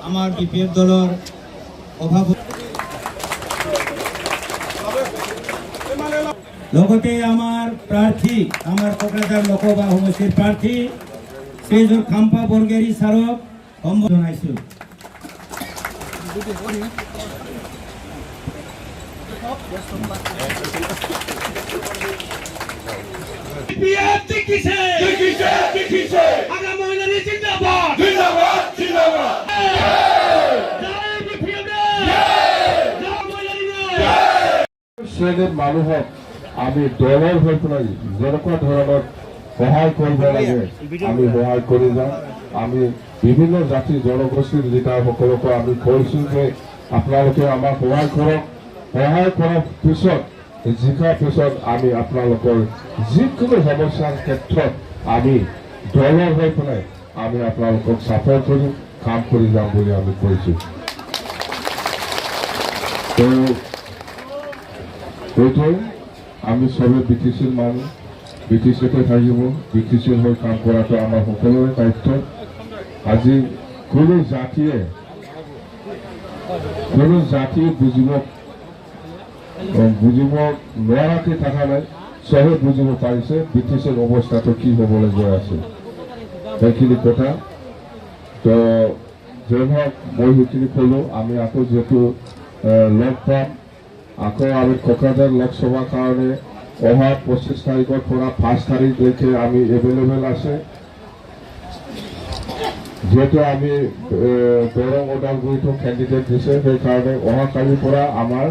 আমাৰ বিপিএফ দলেৰ অভাব লগতে আমাৰ প্ৰাৰ্থী আমাৰ কোকৰাঝাৰ লোকসভা সমষ্টিৰ প্ৰাৰ্থী শ্ৰীযুত খাম্পা বৰগেৰী ছাৰক সম্বোধন জনাইছোঁ। শ্ৰেণীৰ মানুহক আমি দলৰ হৈ পেলাই যেনেকুৱা ধৰণৰ সহায় কৰিব লাগে আমি সহায় কৰি যাম। আমি বিভিন্ন জাতি জনগোষ্ঠীৰ লিডাৰসকলকো আমি কৈছোঁ যে আপোনালোকে আমাক সহায় কৰক। সহায় কৰাৰ পিছত জিকাৰ পিছত আমি আপোনালোকৰ যিকোনো সমস্যাৰ ক্ষেত্ৰত আমি দলৰ হৈ পেলাই আমি আপোনালোকক ছাপোৰ্ট কৰিম, কাম কৰি যাম বুলি আমি কৈছোঁ। এইটোৱে আমি সবে বিটিচিৰ মানুহ, বিটিচিতে থাকিব, বিটিচিৰ হৈ কাম কৰাটো আমাৰ সকলোৰে দায়িত্ব। আজি কোনো জাতিয়ে বুজিব নোৱাৰাকৈ থকা নাই, চবে বুজিব পাৰিছে বিটিচিৰ অৱস্থাটো কি হ'বলৈ গৈ আছে। সেইখিনি কথা তো যে হওক মই সেইখিনি ক'লোঁ। আমি আকৌ যিহেতু লগ পাম, আকৌ আমি কোকৰাঝাৰ লোকসভাৰ কাৰণে অহা 25 তাৰিখৰ পৰা 5 তাৰিখলৈকে আমি এভেইলেবল আছে। যেহেতু আমি দৰং ওদালগুৰিতো কেণ্ডিডেট দিছে, সেইকাৰণে অহাকালিৰ পৰা আমাৰ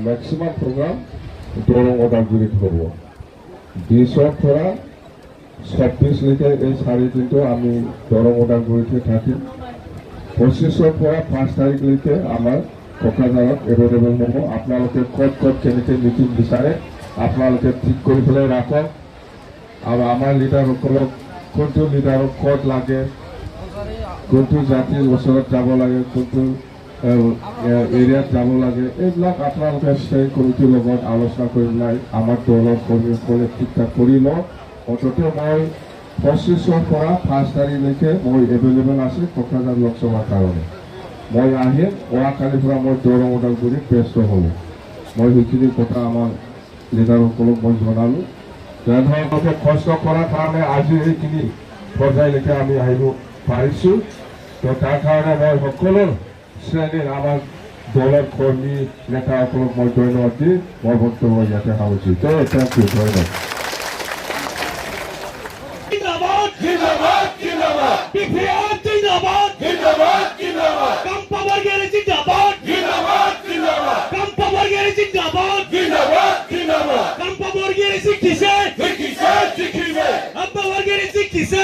মেক্সিমাম প্ৰগ্ৰাম দৰং ওদালগুৰিত হ'ব। 20ৰ পৰা 26লৈকে এই 4 দিনটো আমি দৰং ওদালগুৰিতে থাকিম। 25ৰ পৰা 5 তাৰিখলৈকে আমাৰ কোকৰাঝাৰত এভেইলেবল হ'ব। আপোনালোকে ক'ত কেনেকৈ মিটিং বিচাৰে আপোনালোকে ঠিক কৰি পেলাই ৰাখক। আৰু আমাৰ লিডাৰসকলক কোনটো লিডাৰক ক'ত লাগে, কোনটো জাতিৰ ওচৰত যাব লাগে, কোনটো এৰিয়াত যাব লাগে, এইবিলাক আপোনালোকে ষ্টেৰিং কমিটিৰ লগত আলোচনা কৰি পেলাই আমাৰ দলৰ কৰ্মীসকলে ঠিক ঠাক কৰি লওঁ। অন্ততঃ মই 25ৰ পৰা 5 তাৰিখলৈকে মই এভেইলেবল আছে কোকৰাঝাৰ লোকসভাৰ কাৰণে। মই আহিম, অহাকালিৰ পৰা মই দৰং ওদালগুৰিত ব্যস্ত হ'লোঁ। মই সেইখিনি কথা আমাৰ লিডাৰসকলক মই জনালোঁ। তেনেধৰণে কষ্ট কৰাৰ কাৰণে আজি এইখিনি পৰ্যায়লৈকে আমি আহিব পাৰিছোঁ। তো তাৰ কাৰণে মই সকলো শ্ৰেণীৰ আমাৰ দলৰ কৰ্মী নেতাসকলক মই ধন্যবাদ দি মই বক্তব্য ইয়াতে সামৰিছোঁ। থেংক ইউ, ধন্যবাদ। Kampa Borgere Sikise,